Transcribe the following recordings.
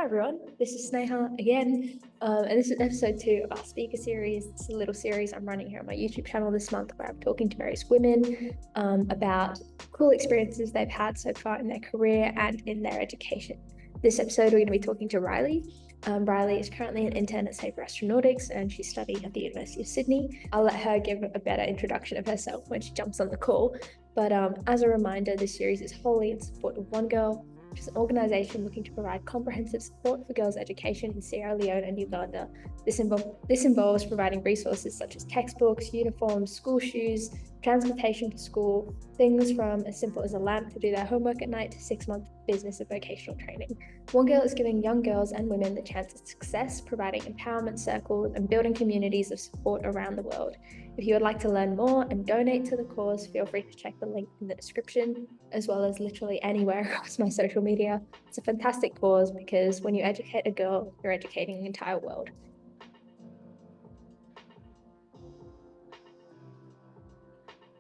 everyone, this is Sneha again, and this is episode 2 of our speaker series. It's a little series I'm running here on my YouTube channel this month where I'm talking to various women about cool experiences they've had so far in their career and in their education. This episode we're going to be talking to Riley. Riley is currently an intern at Sabre Astronautics and she's studying at the University of Sydney. I'll let her give a better introduction of herself when she jumps on the call, but as a reminder, this series is wholly in support of One Girl, which is an organisation looking to provide comprehensive support for girls' education in Sierra Leone and Uganda. This involves providing resources such as textbooks, uniforms, school shoes, transportation to school, things from as simple as a lamp to do their homework at night to 6-month business and vocational training. One Girl is giving young girls and women the chance at success, providing empowerment circles and building communities of support around the world. If you would like to learn more and donate to the cause, feel free to check the link in the description, as well as literally anywhere across my social media. It's a fantastic cause because when you educate a girl, you're educating the entire world.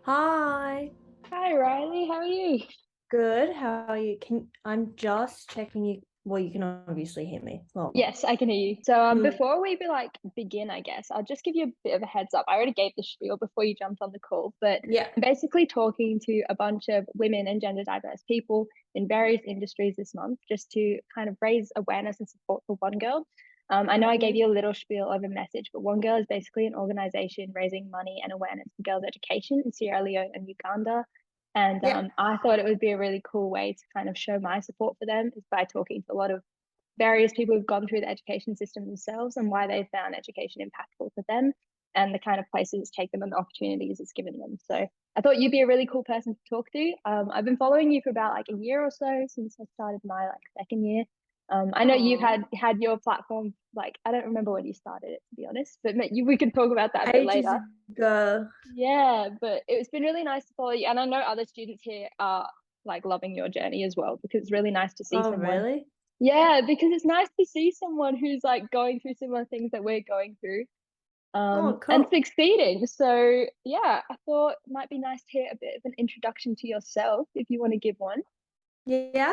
Hi. Hi, Riley. How are you? Good. How are you? I'm just checking you. Well, you can obviously hear me. Well, Yes, I can hear you. So before we begin, I guess I'll just give you a bit of a heads up. I already gave the spiel before you jumped on the call, but yeah. I'm basically talking to a bunch of women and gender diverse people in various industries this month, just to kind of raise awareness and support for One Girl. I know I gave you a little spiel of a message, but One Girl is basically an organization raising money and awareness for girls' education in Sierra Leone and Uganda. And I thought it would be a really cool way to kind of show my support for them is by talking to a lot of various people who've gone through the education system themselves and why they found education impactful for them and the kind of places it's taken them and the opportunities it's given them. So I thought you'd be a really cool person to talk to. I've been following you for about like a year or so since I started my second year. I know you've had your platform, I don't remember when you started it, to be honest, but we could talk about that a bit later. Yeah, but it's been really nice to follow you. And I know other students here are loving your journey as well, because it's really nice to see someone. Really? Yeah, because it's nice to see someone who's going through similar things that we're going through cool. and succeeding. So yeah, I thought it might be nice to hear a bit of an introduction to yourself if you want to give one. Yeah.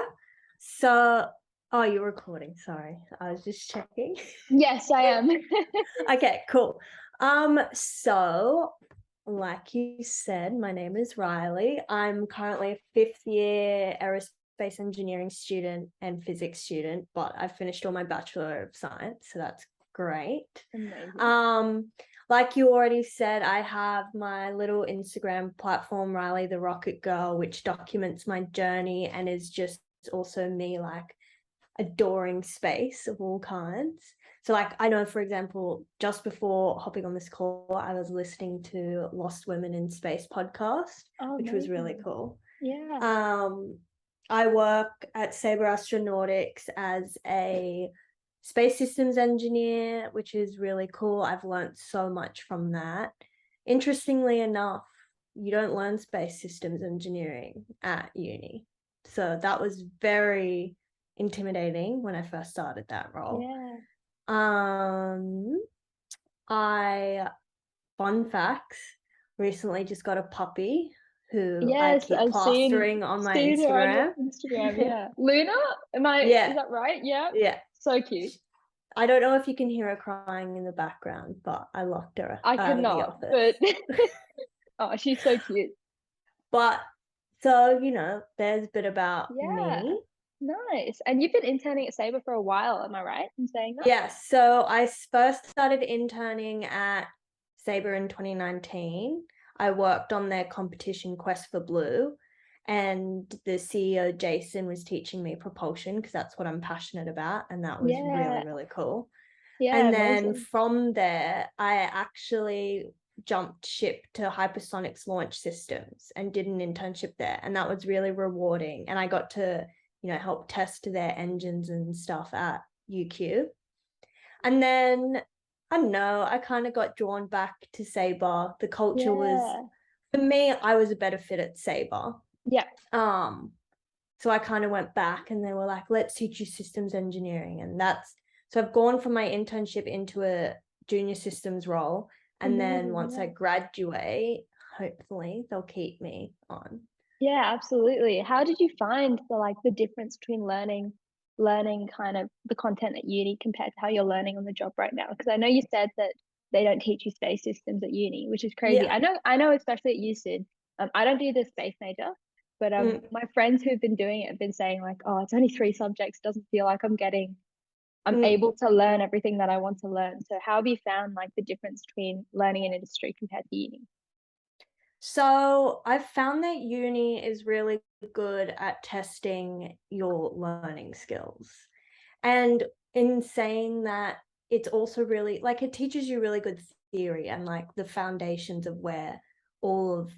So, you're recording. Sorry. I was just checking. Yes, I am. Okay, cool. So like you said, my name is Riley. I'm currently a 5th year aerospace engineering student and physics student, but I've finished all my Bachelor of Science, so that's great. Amazing. Like you already said, I have my little Instagram platform, Riley the Rocket Girl, which documents my journey and is just also me adoring space of all kinds. So I know, for example, just before hopping on this call, I was listening to Lost Women in Space podcast, which was really cool. Yeah. I work at Sabre Astronautics as a space systems engineer, which is really cool. I've learned so much from that. Interestingly enough, you don't learn space systems engineering at uni. So that was very intimidating when I first started that role. Yeah. Fun facts, recently just got a puppy who Yes, I keep I've plastering on my Instagram. Yeah. Luna, is that right? Yeah. Yeah. So cute. I don't know if you can hear her crying in the background, but I locked her out of the office. But she's so cute. But so, there's a bit about me. Nice. And you've been interning at Sabre for a while, am I right in saying that? Yeah, so I first started interning at Sabre in 2019. I worked on their competition Quest for Blue, and the CEO Jason was teaching me propulsion because that's what I'm passionate about, and that was really, really cool. Yeah, and then from there, I actually jumped ship to Hypersonics Launch Systems and did an internship there, and that was really rewarding. And I got to help test their engines and stuff at UQ. And then, I don't know, I kind of got drawn back to Sabre. The culture was, for me, I was a better fit at Sabre. Yeah. So I kind of went back and they were like, let's teach you systems engineering. And so I've gone from my internship into a junior systems role. And then once I graduate, hopefully they'll keep me on. Yeah, absolutely. How did you find the difference between learning learning kind of the content at uni compared to how you're learning on the job right now? Because I know you said that they don't teach you space systems at uni, which is crazy. Yeah. I know, especially at UCID. I don't do the space major, but my friends who've been doing it have been saying like, oh, it's only 3 subjects. Doesn't feel like I'm able to learn everything that I want to learn. So how have you found like the difference between learning in industry compared to uni? So I've found that uni is really good at testing your learning skills. And in saying that, it's also really like it teaches you really good theory and like the foundations of where all of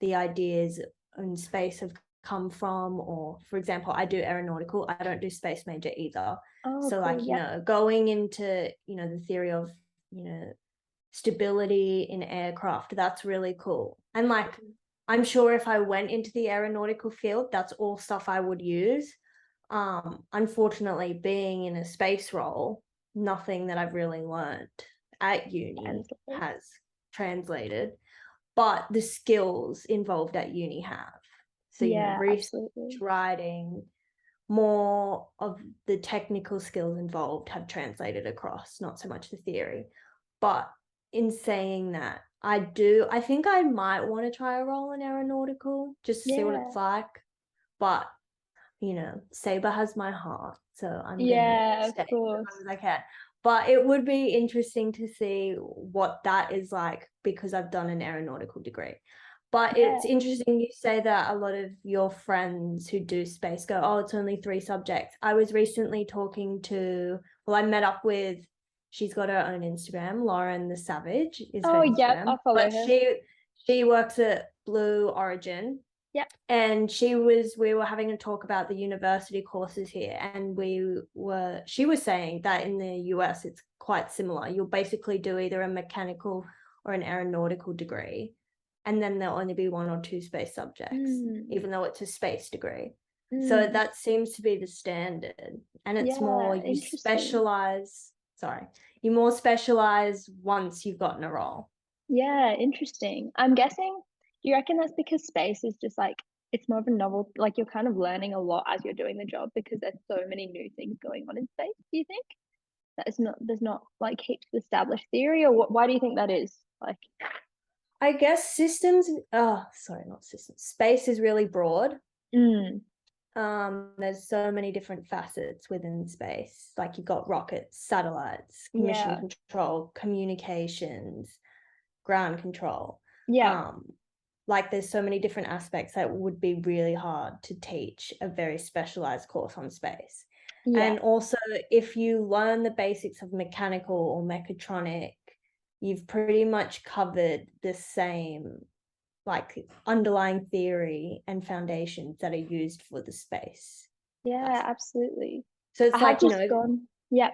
the ideas in space have come from. Or for example, I do aeronautical, I don't do space major either. Oh, So cool. like, you know, going into, you know, the theory of, you know, stability in aircraft, that's really cool. And like, I'm sure if I went into the aeronautical field, that's all stuff I would use. Unfortunately, being in a space role, nothing that I've really learned at uni has translated, but the skills involved at uni have. So, you know, research, absolutely. writing, more of the technical skills involved have translated across, not so much the theory. But in saying that, I think I might want to try a role in aeronautical just to see what it's like. But you know, Sabre has my heart, so I'm gonna stay as long as I can. But it would be interesting to see what that is like because I've done an aeronautical degree. But it's interesting you say that a lot of your friends who do space go, oh, it's only 3 subjects. I was recently talking to, well, I met up with, she's got her own Instagram, Lauren the Savage is her Instagram. I'll follow her. She works at Blue Origin. Yeah. And we were having a talk about the university courses here, and she was saying that in the US it's quite similar. You'll basically do either a mechanical or an aeronautical degree, and then there'll only be 1 or 2 space subjects, even though it's a space degree. So that seems to be the standard, and it's more you specialize. You more specialize once you've gotten a role. Yeah, interesting. I'm guessing, do you reckon that's because space is just like, it's more of a novel, like you're kind of learning a lot as you're doing the job because there's so many new things going on in space, do you think? That is not, there's not like heaps of established theory, or why do you think that is? Like, I guess not systems. Space is really broad. There's so many different facets within space. Like you've got rockets, satellites, mission control, communications, ground control. Like there's so many different aspects that would be really hard to teach a very specialized course on space. And also if you learn the basics of mechanical or mechatronic, you've pretty much covered the same like underlying theory and foundations that are used for the space. Absolutely. So it's like, you know,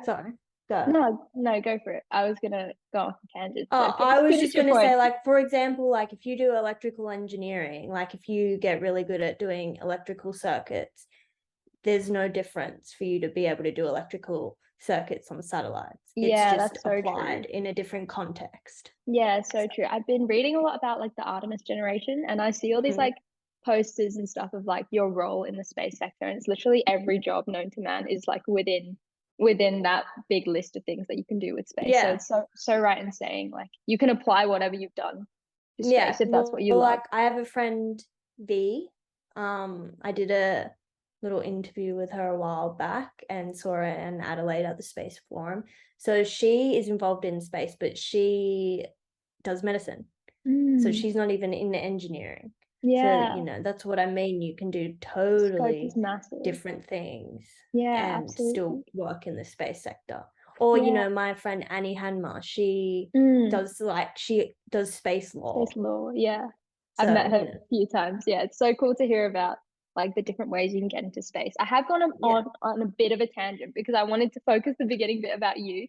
sorry, go. No, go for it. I was gonna go off a tangent. I was just gonna say, like, for example, like if you do electrical engineering, like if you get really good at doing electrical circuits, there's no difference for you to be able to do electrical circuits on satellites. It's just that's so applied true. in a different context. Yeah, so true. I've been reading a lot about like the Artemis generation, and I see all these like posters and stuff of like your role in the space sector, and it's literally every job known to man is like within that big list of things that you can do with space. So it's so right in saying like you can apply whatever you've done to space if that's what you love. Like I have a friend V. I did a little interview with her a while back and saw her in Adelaide at the Space Forum. So she is involved in space, but she does medicine. So she's not even in the engineering. So, you know, that's what I mean. You can do totally different things and still work in the space sector. Or, you know, my friend Annie Hanma, she does space law. Space law, I've met her a few times. It's so cool to hear about like the different ways you can get into space. I have gone on a bit of a tangent because I wanted to focus the beginning bit about you.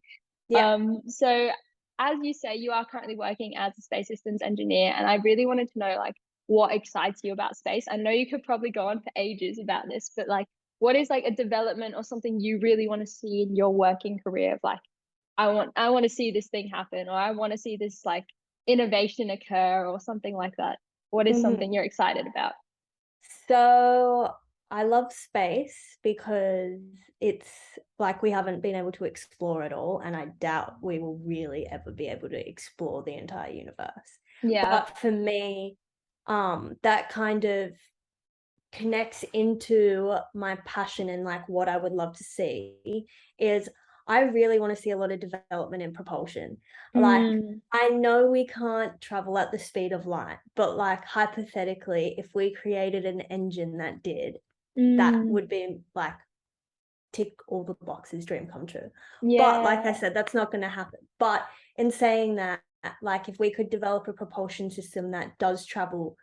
So as you say, you are currently working as a space systems engineer, and I really wanted to know like what excites you about space. I know you could probably go on for ages about this, but like what is like a development or something you really want to see in your working career of like, I want to see this thing happen, or I want to see this like innovation occur or something like that. What is something you're excited about? So I love space because it's like we haven't been able to explore it all, and I doubt we will really ever be able to explore the entire universe. Yeah. But for me, that kind of connects into my passion and like what I would love to see is I really want to see a lot of development in propulsion. Like, I know we can't travel at the speed of light, but like hypothetically, if we created an engine that did, that would be like tick all the boxes, dream come true. But like I said, that's not going to happen. But in saying that, like if we could develop a propulsion system that does travel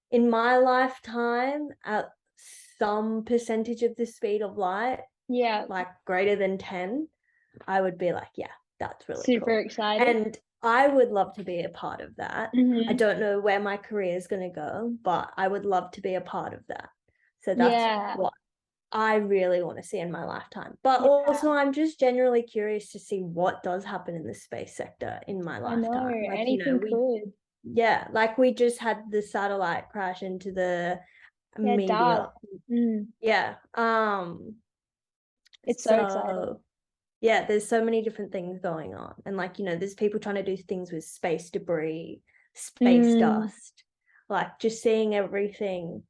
in my lifetime at some percentage of the speed of light, like greater than 10, I would be like, yeah, that's really super cool. excited. And I would love to be a part of that. I don't know where my career is going to go, but I would love to be a part of that. So that's what I really want to see in my lifetime. But also I'm just generally curious to see what does happen in the space sector in my lifetime. I know, Like, anything could. Yeah, like we just had the satellite crash into the meteor. Yeah. It's so exciting. Yeah, there's so many different things going on. And like, there's people trying to do things with space debris, space dust, like just seeing everything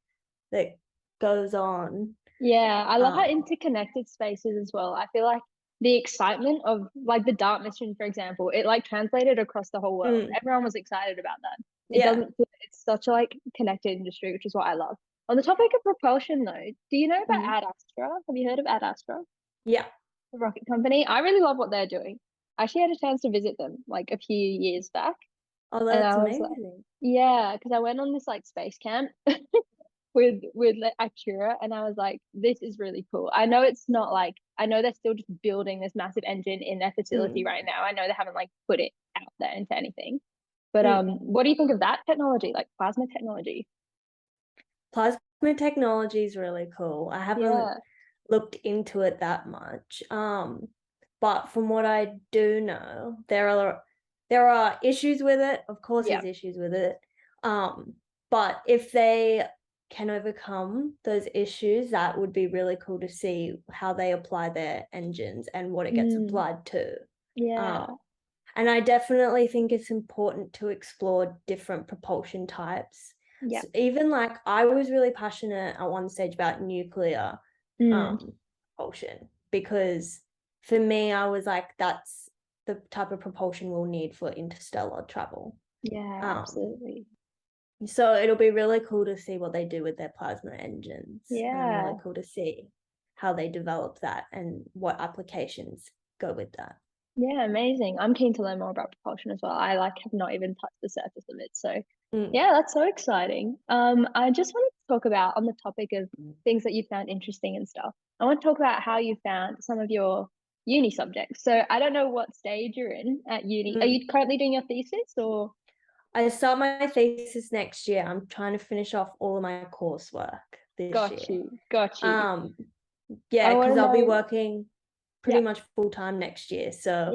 that goes on. Yeah, I love how interconnected space is as well. I feel like the excitement of like the DART mission, for example, it like translated across the whole world. Everyone was excited about that. It's such a like connected industry, which is what I love. On the topic of propulsion though, do you know about Ad Astra? Have you heard of Ad Astra? Yeah. The rocket company. I really love what they're doing. I actually had a chance to visit them like a few years back. Oh, that's amazing. Like, yeah, because I went on this like space camp with like Akira, and I was like, this is really cool. I know it's not like, I know they're still just building this massive engine in their facility right now. I know they haven't like put it out there into anything. But what do you think of that technology, like plasma technology? Plasma technology is really cool. I haven't looked into it that much. But from what I do know, there are issues with it. Of course, there's issues with it. But if they can overcome those issues, that would be really cool to see how they apply their engines and what it gets applied to. And I definitely think it's important to explore different propulsion types. So even like I was really passionate at one stage about nuclear propulsion, because for me, I was like, that's the type of propulsion we'll need for interstellar travel. Absolutely. So it'll be really cool to see what they do with their plasma engines. And really cool to see how they develop that and what applications go with that. Yeah, amazing. I'm keen to learn more about propulsion as well. I like have not even touched the surface of it. So yeah, that's so exciting. I just wanted to talk about, on the topic of things that you found interesting and stuff, I want to talk about how you found some of your uni subjects. So I don't know what stage you're in at uni. Are you currently doing your thesis, or? I start my thesis next year. I'm trying to finish off all of my coursework this year. Got you. Yeah, because I'll be working pretty much full time next year. So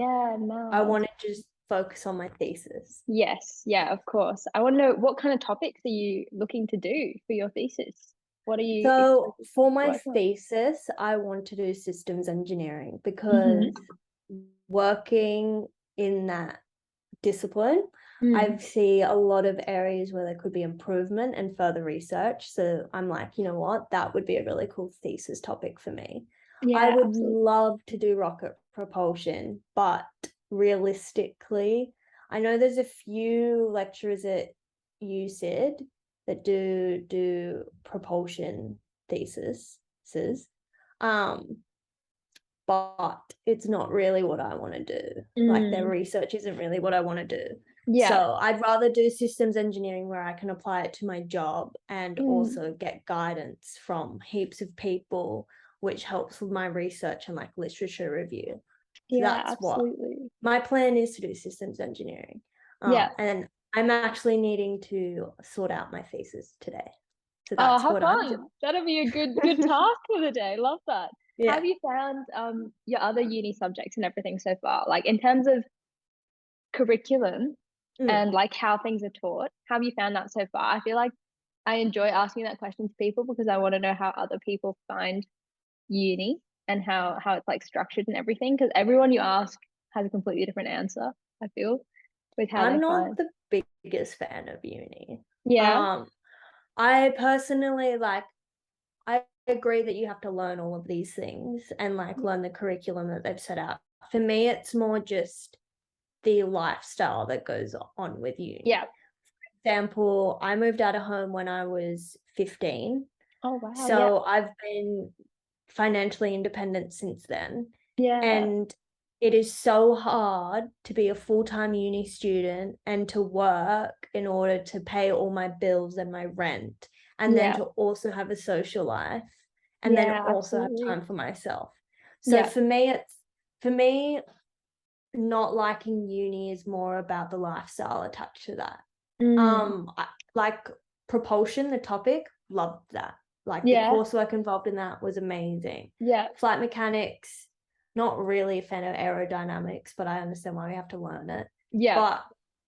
I want to just focus on my thesis. Yes, yeah, of course. I want to know, what kind of topics are you looking to do for your thesis? What are you? So for my thesis, I want to do systems engineering, because working in that discipline, I see a lot of areas where there could be improvement and further research. So I'm like, you know what, that would be a really cool thesis topic for me. I would love to do rocket propulsion, but realistically, I know there's a few lecturers at UCID that do propulsion theses, but it's not really what I want to do. Like, their research isn't really what I want to do. So I'd rather do systems engineering, where I can apply it to my job and also get guidance from heaps of people, which helps with my research and like literature review. So that's absolutely what my plan is, to do systems engineering. And I'm actually needing to sort out my thesis today. So that's how what fun. That'll be a good task for the day. Love that. How have you found your other uni subjects and everything so far? Like, in terms of curriculum and like how things are taught, how have you found that so far? I feel like I enjoy asking that question to people because I want to know how other people find uni and how it's like structured and everything. Because everyone you ask has a completely different answer, I feel, with how they I'm not find. the biggest fan of uni. Yeah. I personally like, I agree that you have to learn all of these things and like learn the curriculum that they've set out. For me, it's more just the lifestyle that goes on with uni. Yeah. For example, I moved out of home when I was 15. Oh wow. So I've been financially independent since then. Yeah. And it is so hard to be a full-time uni student and to work in order to pay all my bills and my rent, and then to also have a social life, and then also have time for myself. So for me, not liking uni is more about the lifestyle attached to that. Like propulsion, the topic, loved that. Like the coursework involved in that was amazing. Flight mechanics, not really a fan of aerodynamics, but I understand why we have to learn it. But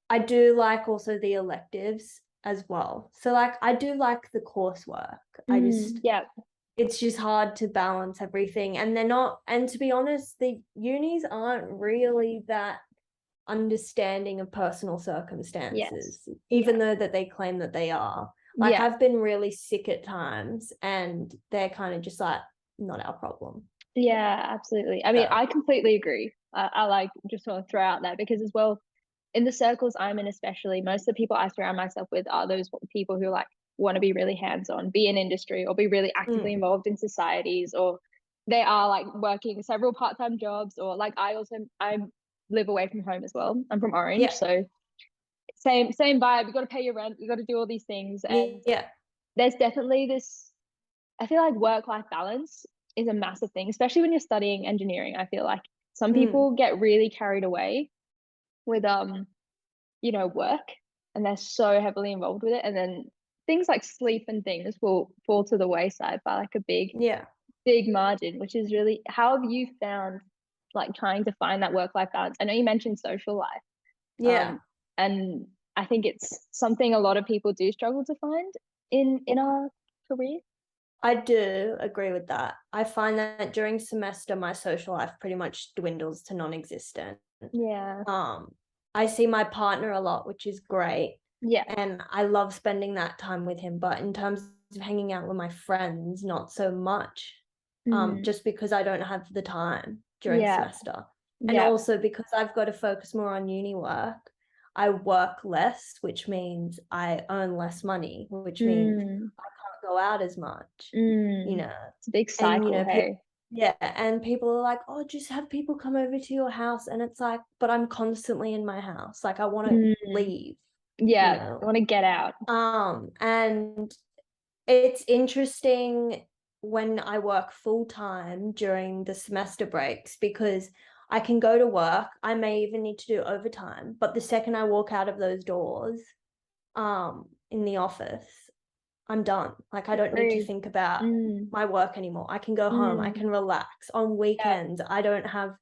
I do like also the electives as well. So like I do like the coursework. I just it's just hard to balance everything. And they're not, and to be honest, the unis aren't really that understanding of personal circumstances, even though that they claim that they are. Like I've been really sick at times and they're kind of just like, not our problem. Yeah, absolutely. I mean, I completely agree. I like just want to throw out that because as well, in the circles I'm in, especially, most of the people I surround myself with are those people who like want to be really hands-on, be in industry or be really actively involved in societies, or they are like working several part-time jobs, or like I live away from home as well. I'm from Orange, so same vibe. You got to pay your rent, you got to do all these things, and there's definitely this, I feel like work-life balance is a massive thing, especially when you're studying engineering. I feel like some people get really carried away with work, and they're so heavily involved with it, and then things like sleep and things will fall to the wayside by like a big margin, which is really, how have you found like trying to find that work-life balance? I know you mentioned social life, and I think it's something a lot of people do struggle to find in our career. I do agree with that. I find that during semester my social life pretty much dwindles to non-existent. I see my partner a lot, which is great. And I love spending that time with him. But in terms of hanging out with my friends, not so much. Just because I don't have the time during semester. And also because I've got to focus more on uni work, I work less, which means I earn less money, which means I can't go out as much. You know, it's a big cycle. And, hey. And people are like, oh, just have people come over to your house, and it's like, but I'm constantly in my house, like I want to leave. I want to get out. And it's interesting when I work full-time during the semester breaks, because I can go to work, I may even need to do overtime, but the second I walk out of those doors in the office, I'm done. Like I don't need to think about my work anymore. I can go home, I can relax. On weekends, I don't have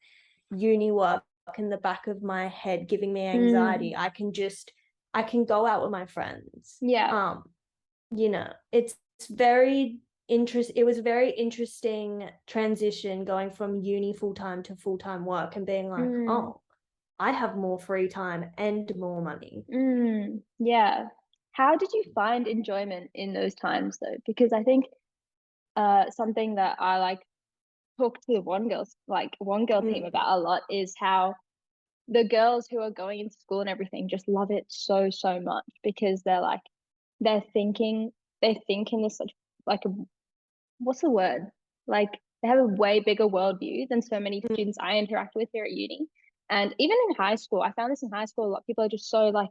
uni work in the back of my head giving me anxiety. I can go out with my friends. It's very it was a very interesting transition going from uni full-time to full-time work and being like, oh, I have more free time and more money. How did you find enjoyment in those times though? Because I think something that I like talk to the one girl team about a lot is how the girls who are going into school and everything just love it so much, because they're thinking in this such like a, what's the word, like they have a way bigger worldview than so many students I interact with here at uni. And even in high school, I found this in high school, a lot of people are just so like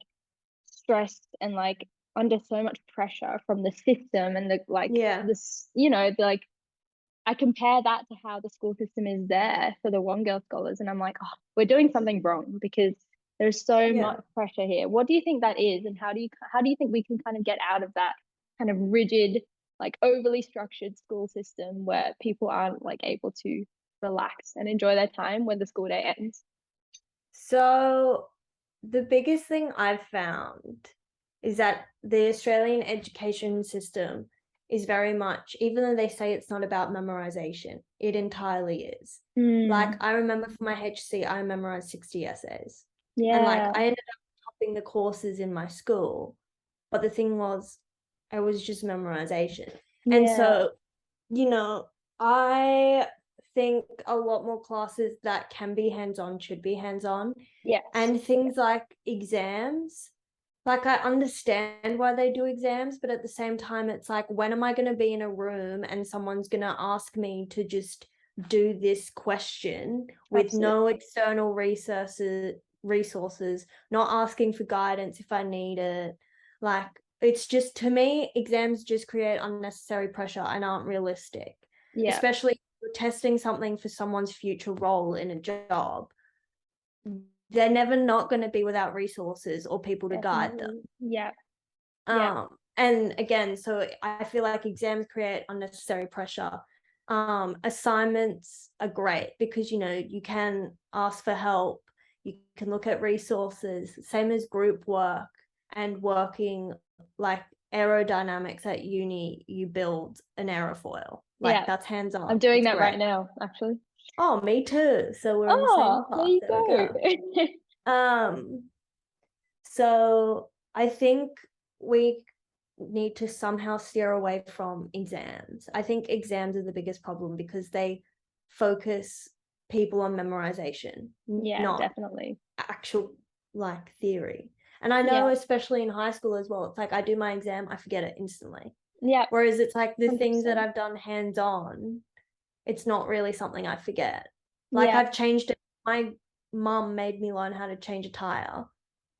stressed and like under so much pressure from the system and this, like I compare that to how the school system is there for the one girl scholars, and I'm like, oh, we're doing something wrong because there's so much pressure here. What do you think that is, and how do you think we can kind of get out of that kind of rigid, like overly structured school system where people aren't like able to relax and enjoy their time when the school day ends? So the biggest thing I've found is that the Australian education system is very much, even though they say it's not about memorization, it entirely is. Like, I remember for my HC, I memorized 60 essays. And like, Yeah. I ended up topping the courses in my school. But the thing was, it was just memorization. And so, you know, I think a lot more classes that can be hands-on should be hands-on. Yes. And things like exams, like I understand why they do exams, but at the same time, it's like, when am I going to be in a room and someone's going to ask me to just do this question with no external resources, not asking for guidance if I need it? Like, it's just, to me, exams just create unnecessary pressure and aren't realistic. Yeah. Especially if you're testing something for someone's future role in a job. They're never not going to be without resources or people to guide them. Yeah. And again, so I feel like exams create unnecessary pressure. Assignments are great because, you know, you can ask for help, you can look at resources, same as group work and working, like aerodynamics at uni, you build an aerofoil. Like, that's hands-on. I'm doing it's that great. right now, actually. Oh, me too. So we're on the same path. There you go. So I think we need to somehow steer away from exams. I think exams are the biggest problem because they focus people on memorization, not definitely actual like theory. And I know, especially in high school as well, it's like I do my exam, I forget it instantly. Whereas it's like the 100%. Things that I've done hands-on, it's not really something I forget. Like, I've changed it. My mum made me learn how to change a tire,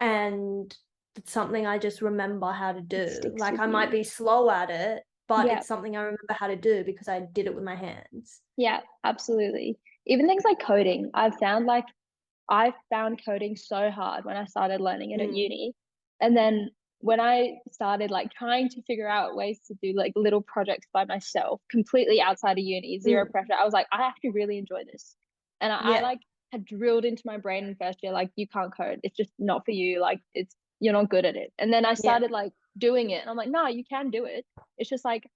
and it's something I just remember how to do. Like, I might be slow at it, but it's something I remember how to do because I did it with my hands. Yeah, absolutely. Even things like coding, I found coding so hard when I started learning it at uni. And then when I started like trying to figure out ways to do like little projects by myself, completely outside of uni, zero pressure, I was like, I actually really enjoy this. And I like had drilled into my brain in first year, like, you can't code. It's just not for you. Like, you're not good at it. And then I started like doing it, and I'm like, no, you can do it. It's just like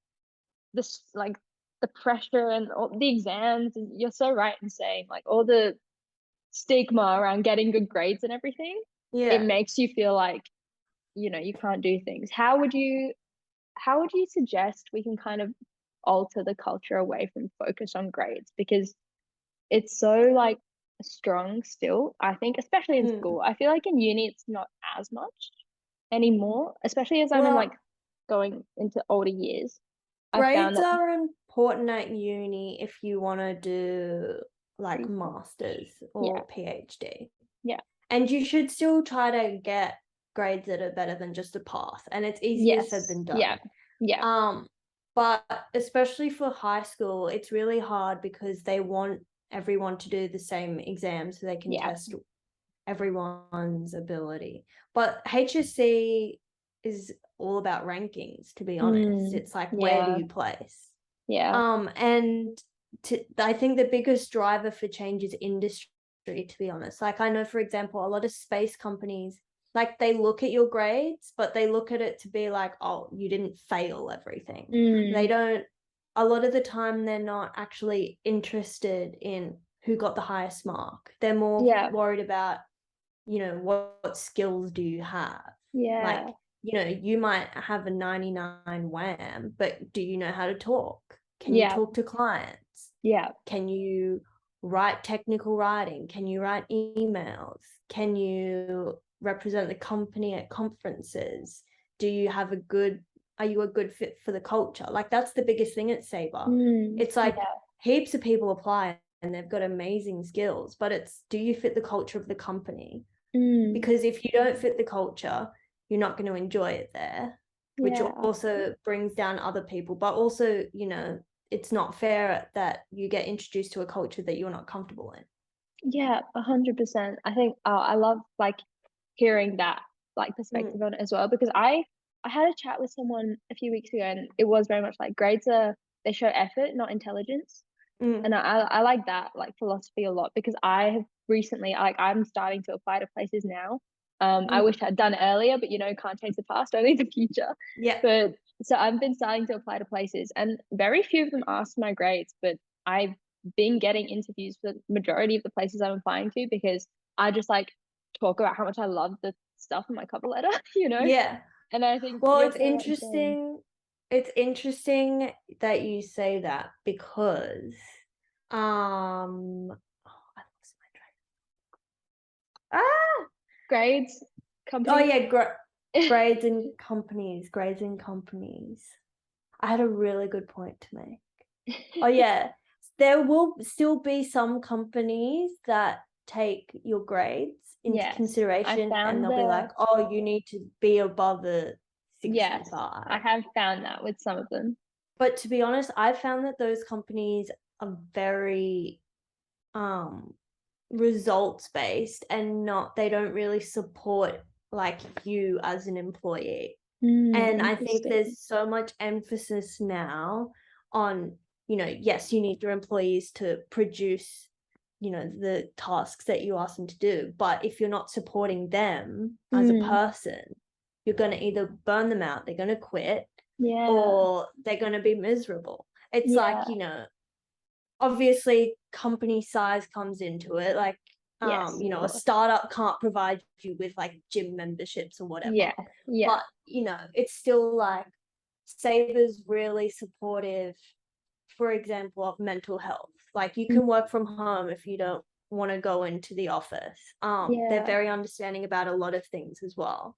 this, like the pressure and all the exams. And you're so right in saying like all the stigma around getting good grades and everything, it makes you feel like, you know, you can't do things. How would you suggest we can kind of alter the culture away from focus on grades? Because it's so like strong still, I think, especially in school. I feel like in uni it's not as much anymore, especially as I'm in like going into older years. Grades are important at uni if you want to do like masters or PhD. And you should still try to get grades that are better than just a pass. And it's easier said than done. But especially for high school, it's really hard because they want everyone to do the same exam so they can test everyone's ability. But HSC is all about rankings, to be honest. It's like, where do you place? And I think the biggest driver for change is industry, to be honest. Like, I know, for example, a lot of space companies, like, they look at your grades, but they look at it to be like, oh, you didn't fail everything. They don't, a lot of the time, they're not actually interested in who got the highest mark. They're more worried about, you know, what skills do you have? Like, you know, you might have a 99 wham, but do you know how to talk? Can you talk to clients? Can you write technical writing? Can you write emails? Can you represent the company at conferences? Are you a good fit for the culture? Like, that's the biggest thing at Sabre. It's like heaps of people apply and they've got amazing skills, but it's, do you fit the culture of the company? Because if you don't fit the culture, you're not going to enjoy it there, which also brings down other people. But also, you know, it's not fair that you get introduced to a culture that you're not comfortable in. 100%. I think I love like hearing that like perspective on it as well, because I had a chat with someone a few weeks ago, and it was very much like grades they show effort, not intelligence. And I like that like philosophy a lot, because I have recently, like, I'm starting to apply to places now, I wish I'd done it earlier, but can't change the past, only the future. Yeah. But so I've been starting to apply to places, and very few of them ask my grades, but I've been getting interviews for the majority of the places I'm applying to, because I just like talk about how much I love the stuff in my cover letter, Yeah. And I think, Well, yeah, it's interesting. It's interesting that you say that, because oh, I lost my train. grades, Oh company. yeah, grades and companies. I had a really good point to make. Oh yeah, there will still be some companies that take your grades into Yes, consideration, and they'll be like, oh, you need to be above a 65. Yes, I have found that with some of them. But to be honest, I found that those companies are very results based, and they don't really support like you as an employee. And I think there's so much emphasis now on, yes, you need your employees to produce, the tasks that you ask them to do. But if you're not supporting them as a person, you're going to either burn them out, they're going to quit, or they're going to be miserable. It's like, obviously company size comes into it. Like, a startup can't provide you with like gym memberships or whatever. But it's still like Saber's really supportive, for example, of mental health. Like, you can work from home if you don't want to go into the office. They're very understanding about a lot of things as well.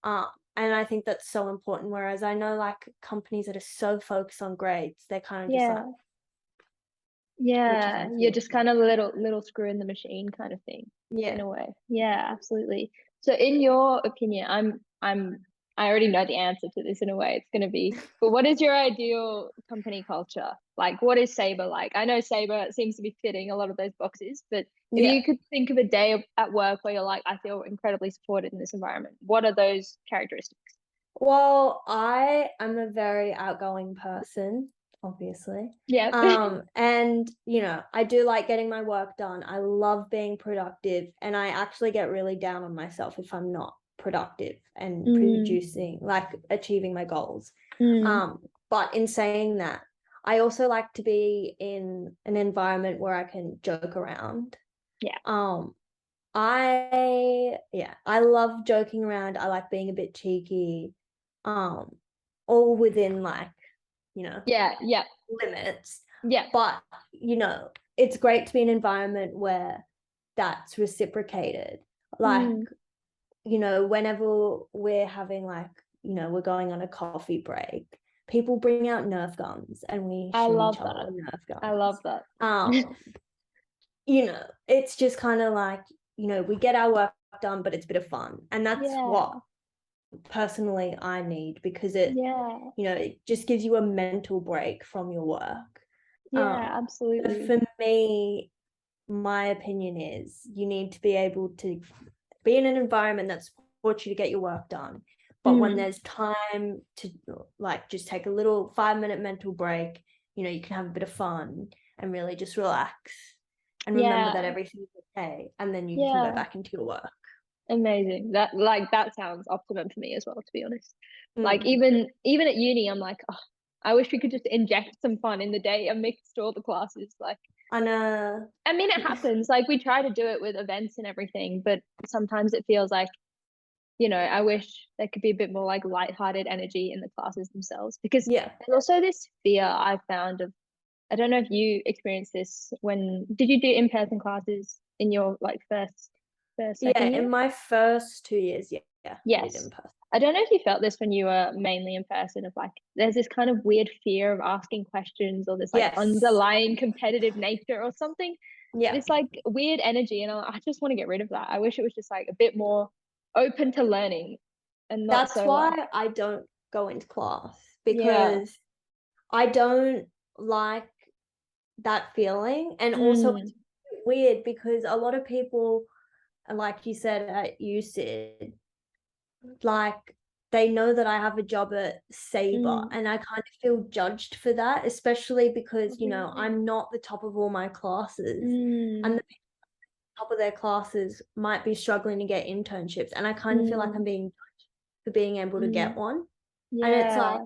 And I think that's so important. Whereas I know like companies that are so focused on grades, they're kind of just like, you're just kind of a little screw in the machine kind of thing. In a way. Absolutely. So in your opinion, I already know the answer to this in a way. It's going to be, but what is your ideal company culture? Like, what is Saber like? I know Saber seems to be fitting a lot of those boxes, but if you could think of a day at work where you're like, I feel incredibly supported in this environment, what are those characteristics? Well, I am a very outgoing person, obviously. And I do like getting my work done. I love being productive, and I actually get really down on myself if I'm not productive and producing, like achieving my goals. But in saying that, I also like to be in an environment where I can joke around. I love joking around. I like being a bit cheeky, all within like, limits. But it's great to be in an environment where that's reciprocated. Like, whenever we're having like, we're going on a coffee break, people bring out Nerf guns and we shoot each other with Nerf guns. I love that. It's just kind of like, we get our work done, but it's a bit of fun. And that's what personally I need, because it, it just gives you a mental break from your work. Absolutely. For me, my opinion is you need to be able to be in an environment that supports you to get your work done. But when there's time to like just take a little 5-minute mental break, you can have a bit of fun and really just relax and remember that everything's okay, and then you can go back into your work. Amazing. That sounds optimum for me as well, to be honest. Like even at uni, I'm like, oh, I wish we could just inject some fun in the day amidst all the classes. Like, I know. I mean, it happens. Like, we try to do it with events and everything, but sometimes it feels like, I wish there could be a bit more like lighthearted energy in the classes themselves, because there's also this fear I've found of, I don't know if you experienced this did you do in-person classes in your like first second year? In my first 2 years, I did in person. I don't know if you felt this when you were mainly in person, of like, there's this kind of weird fear of asking questions, or this like underlying competitive nature or something. This like weird energy, and I just want to get rid of that. I wish it was just like a bit more open to learning, and not that's so why I don't go into class, because I don't like that feeling. And also it's weird because a lot of people, like you said at UCID, like they know that I have a job at Saber, and I kind of feel judged for that, especially because I'm not the top of all my classes, and the top of their classes might be struggling to get internships, and I kind of feel like I'm being judged for being able to get one. And it's like,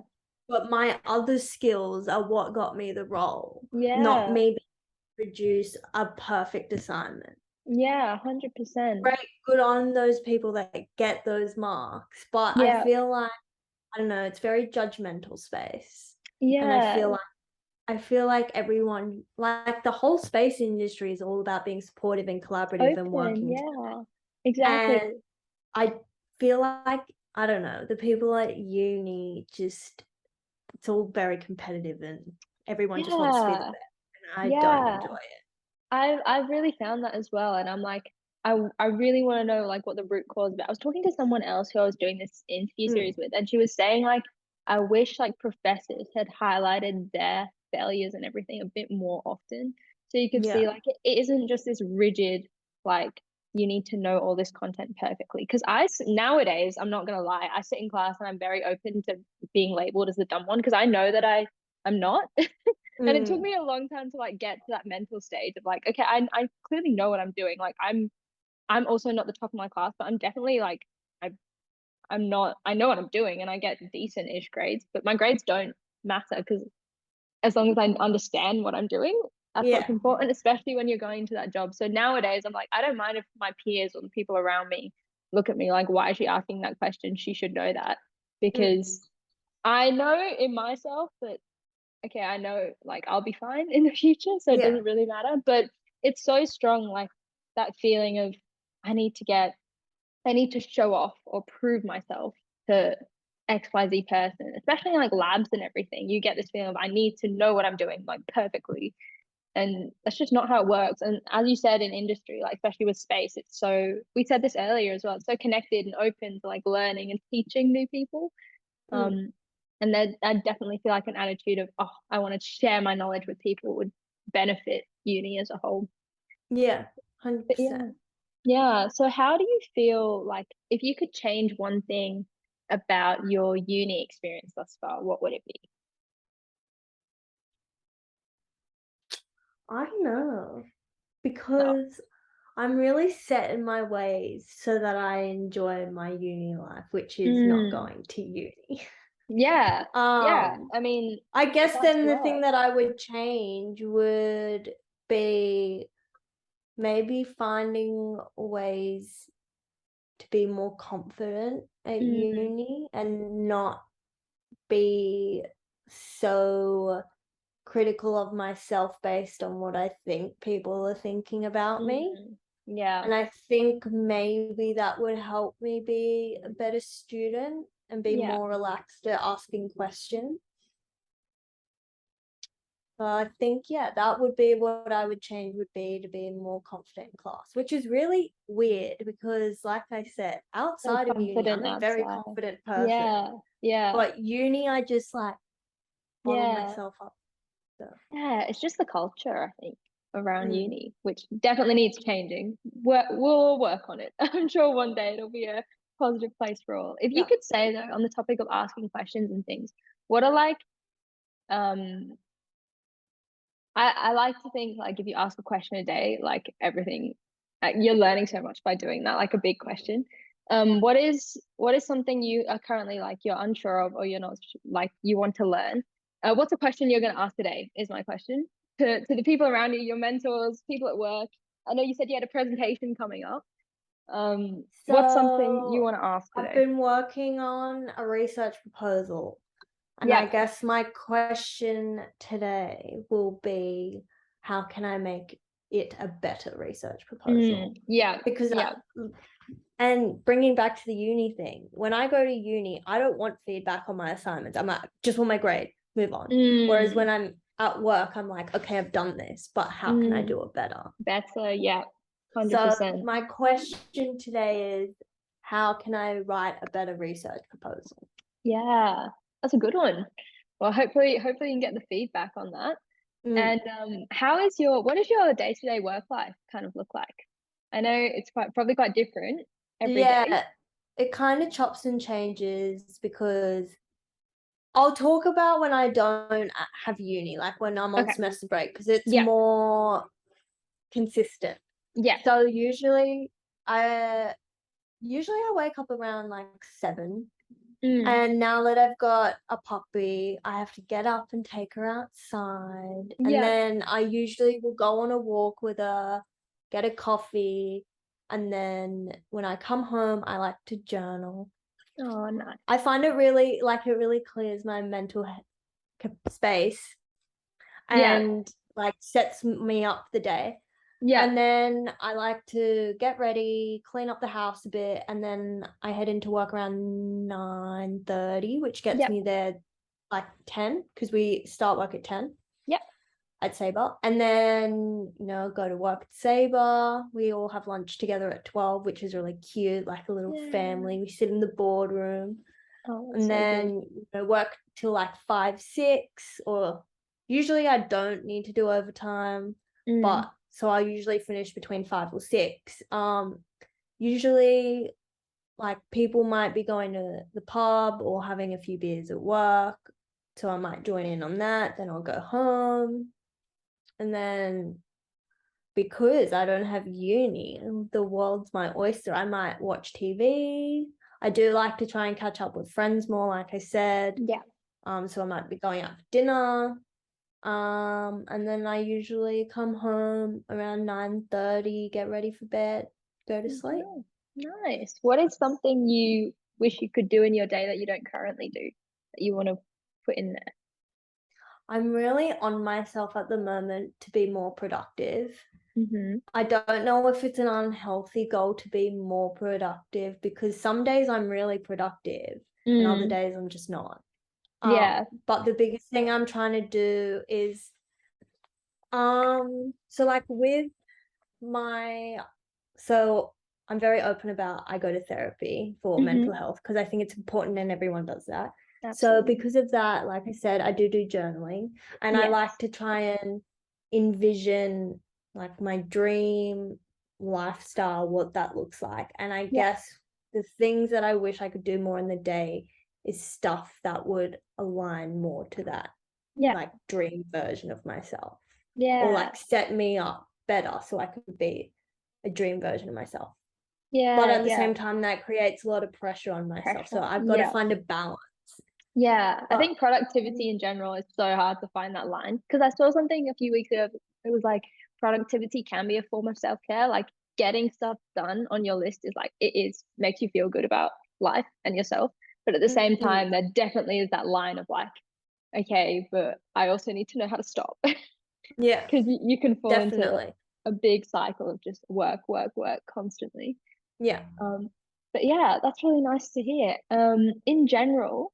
but my other skills are what got me the role, not me being able to produce a perfect assignment. 100%. Great, good on those people that get those marks, but I feel like, I don't know, it's very judgmental space. And I feel like everyone, like the whole space industry is all about being supportive and collaborative and working together. Exactly. And I feel like, I don't know, the people at uni just, it's all very competitive and everyone just wants to be the best. And I don't enjoy it. I've really found that as well. And I'm like, I really want to know like what the root cause of it. I was talking to someone else who I was doing this interview series with, and she was saying like, I wish like professors had highlighted their failures and everything a bit more often. So you could see like it isn't just this rigid, like you need to know all this content perfectly. Because nowadays, I'm not gonna lie, I sit in class and I'm very open to being labeled as the dumb one because I know that I'm not. And it took me a long time to like get to that mental stage of like, okay, I clearly know what I'm doing. Like I'm also not the top of my class, but I'm definitely like I'm not, I know what I'm doing and I get decent-ish grades, but my grades don't matter because as long as I understand what I'm doing, that's what's important, especially when you're going into that job. So nowadays I'm like, I don't mind if my peers or the people around me look at me like, why is she asking that question? She should know that, because I know in myself that, okay, I know like I'll be fine in the future, so it doesn't really matter. But it's so strong, like that feeling of I need to show off or prove myself to XYZ person, especially in like labs and everything. You get this feeling of I need to know what I'm doing like perfectly. And that's just not how it works. And as you said, in industry, like especially with space, it's so, we said this earlier as well, it's so connected and open to like learning and teaching new people. And then I definitely feel like an attitude of, oh, I want to share my knowledge with people would benefit uni as a whole. 100%. Yeah. So how do you feel like if you could change one thing about your uni experience thus far, what would it be? I don't know, because I'm really set in my ways so that I enjoy my uni life, which is not going to uni. Yeah. I mean, I guess then the thing that I would change would be maybe finding ways to be more confident at uni and not be so critical of myself based on what I think people are thinking about me. Yeah. And I think maybe that would help me be a better student and be more relaxed at asking questions. So I think, that would be what I would change, would be to be more confident in class, which is really weird because, like I said, outside of uni, I'm a very confident person. But uni, I just like bottle myself up. So. Yeah, it's just the culture, I think, around uni, which definitely needs changing. We'll work on it. I'm sure one day it'll be a positive place for all. If you could say though, on the topic of asking questions and things, what are like I like to think like if you ask a question a day, like everything, you're learning so much by doing that, like a big question. What is something you are currently like you're unsure of or you're not like you want to learn? What's a question you're going to ask today is my question to the people around you, your mentors, people at work. I know you said you had a presentation coming up. What's something you want to ask today? I've been working on a research proposal. And I guess my question today will be, how can I make it a better research proposal? Because and bringing back to the uni thing, when I go to uni, I don't want feedback on my assignments. I'm like, just want my grade, move on. Whereas when I'm at work, I'm like, okay, I've done this, but how can I do it better? Better, 100%. So my question today is, how can I write a better research proposal? Yeah, that's a good one. Well, hopefully you can get the feedback on that. And what does your day-to-day work life kind of look like? I know it's probably quite different every day. It kind of chops and changes because I'll talk about when I don't have uni, like when I'm on semester break, because it's more consistent. Yeah. So usually I wake up around like 7. And now that I've got a puppy, I have to get up and take her outside. And Yeah. then I usually will go on a walk with her, get a coffee. And then when I come home, I like to journal. Oh, nice. I find it really clears my mental space Yeah. and like sets me up the day. Yeah. And then I like to get ready, clean up the house a bit, and then I head into work around 9:30, which gets Yep. me there like 10, because we start work at 10 Yep. at Sabre. And then, go to work at Sabre. We all have lunch together at 12, which is really cute, like a little family. We sit in the boardroom. Oh, that's And so then work till like 5, 6, or usually I don't need to do overtime, good. but so I usually finish between 5 or 6. Usually like people might be going to the pub or having a few beers at work, so I might join in on that. Then I'll go home, and then because I don't have uni, the world's my oyster. I might watch TV. I do like to try and catch up with friends more, like I said. Yeah. So I might be going out for dinner. And then I usually come home around 9:30, get ready for bed, go to sleep. Nice. What is something you wish you could do in your day that you don't currently do that you want to put in there? I'm really on myself at the moment to be more productive. Mm-hmm. I don't know if it's an unhealthy goal to be more productive, because some days I'm really productive and other days I'm just not. Yeah. But the biggest thing I'm trying to do is so like with so I'm very open about, I go to therapy for mental health because I think it's important and everyone does that. So Absolutely. because of that, like I said, I do journaling, and I Yes. like to try and envision like my dream lifestyle, what that looks like. And I Yeah. guess the things that I wish I could do more in the day is stuff that would align more to that Yeah. like dream version of myself, or Yeah. like set me up better so I could be a dream version of myself. Yeah. But at the Yeah. same time, that creates a lot of pressure on myself. So Pressure. I've got to Yeah. find a balance. Yeah. I But think productivity in general is so hard to find that line, because I saw something a few weeks ago. It was like productivity can be a form of self-care. Like getting stuff done on your list is like, makes you feel good about life and yourself. But at the same time, there definitely is that line of like, okay, but I also need to know how to stop. yeah, Because you can fall into definitely. a big cycle of just work, work, work constantly. Yeah. But yeah, that's really nice to hear. In general,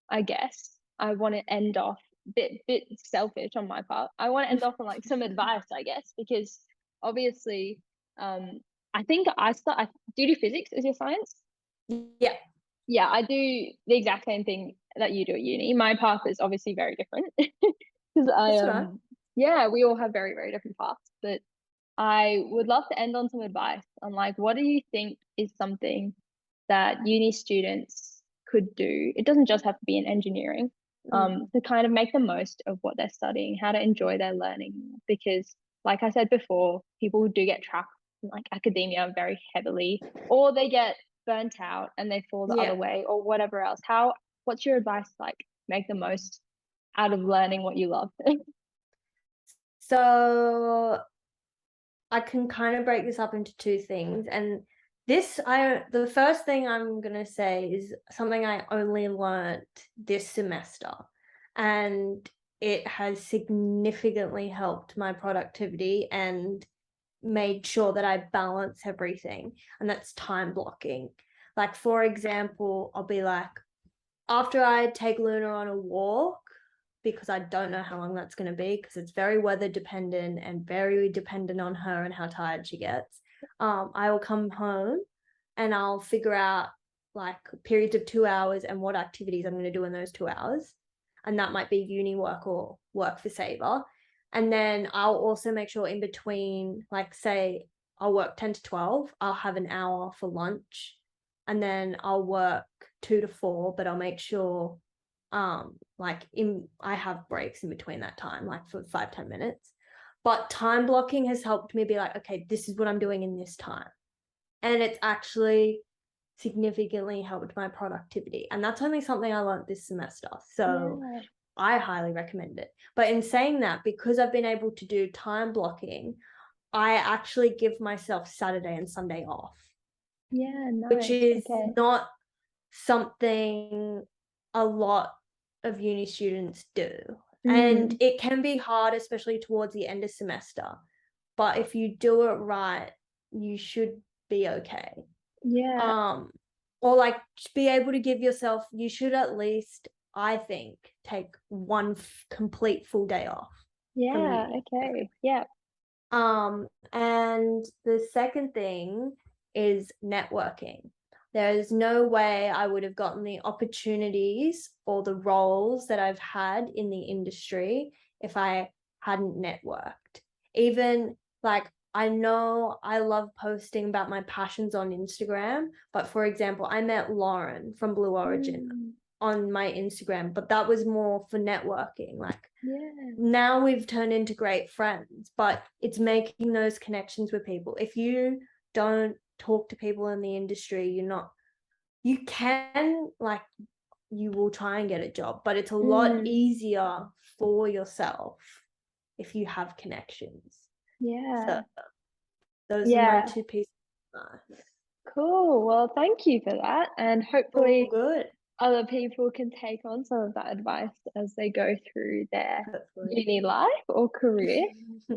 I guess I want to end off bit selfish on my part. I want to end off on like some advice, I guess, because obviously, I think do you do physics as your science? Yeah. Yeah, I do the exact same thing that you do at uni. My path is obviously very different because That's right. yeah, we all have very, very different paths. But I would love to end on some advice on like, what do you think is something that uni students could do? It doesn't just have to be in engineering, to kind of make the most of what they're studying, how to enjoy their learning. Because, like I said before, people do get trapped in like academia very heavily, or they get burnt out and they fall the other way, or whatever else. What's your advice? Like, make the most out of learning what you love. So I can kind of break this up into two things. And the first thing I'm going to say is something I only learnt this semester, and it has significantly helped my productivity and made sure that I balance everything. And that's time blocking. Like, for example, I'll be like, after I take Luna on a walk, because I don't know how long that's going to be, because it's very weather dependent and very dependent on her and how tired she gets. I will come home and I'll figure out like periods of 2 hours and what activities I'm going to do in those 2 hours. And that might be uni work or work for Sabre. And then I'll also make sure in between, like say I'll work 10 to 12, I'll have an hour for lunch, and then I'll work 2 to 4, but I'll make sure I have breaks in between that time, like for 5-10 minutes. But time blocking has helped me be like, okay, this is what I'm doing in this time. And it's actually significantly helped my productivity. And that's only something I learned this semester. So I highly recommend it. But in saying that, because I've been able to do time blocking, I actually give myself Saturday and Sunday off. Yeah, nice. Which is not something a lot of uni students do. And it can be hard, especially towards the end of semester. But if you do it right, you should be okay. Yeah. Or like be able to give yourself, you should at least, I think, take one complete full day off. Yeah, okay. Yeah. And the second thing is networking. There is no way I would have gotten the opportunities or the roles that I've had in the industry if I hadn't networked. Even like, I know I love posting about my passions on Instagram, but for example, I met Lauren from Blue Origin on my Instagram, but that was more for networking. Like, now we've turned into great friends, but it's making those connections with people. If you don't talk to people in the industry, you will try and get a job, but it's a lot easier for yourself if you have connections. So those are my 2 pieces of advice. Cool. Well, thank you for that. And hopefully good. Other people can take on some of that advice as they go through their uni life or career.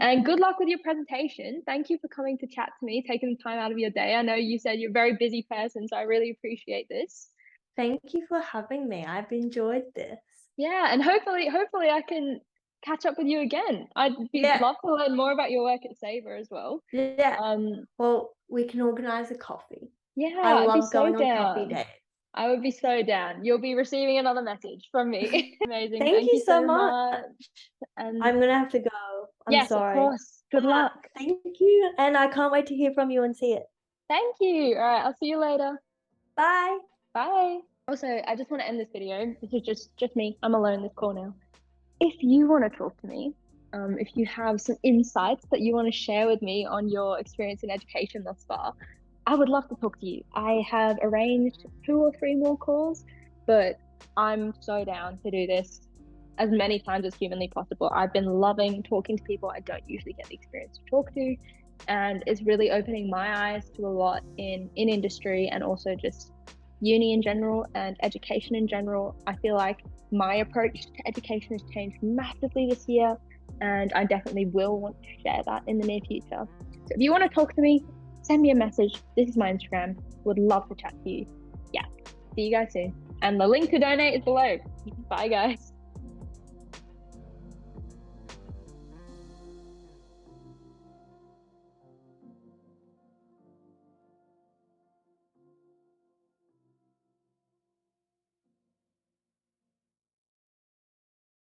And good luck with your presentation. Thank you for coming to chat to me, taking the time out of your day. I know you said you're a very busy person, so I really appreciate this. Thank you for having me. I've enjoyed this. Yeah, and hopefully I can catch up with you again. I'd love to learn more about your work at Sabre as well. Yeah. Well, we can organize a coffee. Yeah, I love going on coffee dates. I would be so down. You'll be receiving another message from me. Amazing. Thank you so much. And I'm going to have to go. I'm sorry. Of course. Good luck. Thank you. And I can't wait to hear from you and see it. Thank you. All right. I'll see you later. Bye. Bye. Also, I just want to end this video. This is just me. I'm alone in this call now. If you want to talk to me, if you have some insights that you want to share with me on your experience in education thus far, I would love to talk to you. I have arranged 2 or 3 more calls, but I'm so down to do this as many times as humanly possible. I've been loving talking to people I don't usually get the experience to talk to, and it's really opening my eyes to a lot in industry and also just uni in general and education in general. I feel like my approach to education has changed massively this year, and I definitely will want to share that in the near future. So if you want to talk to me, send me a message. This is my Instagram. Would love to chat to you. Yeah. See you guys soon. And the link to donate is below. Bye, guys.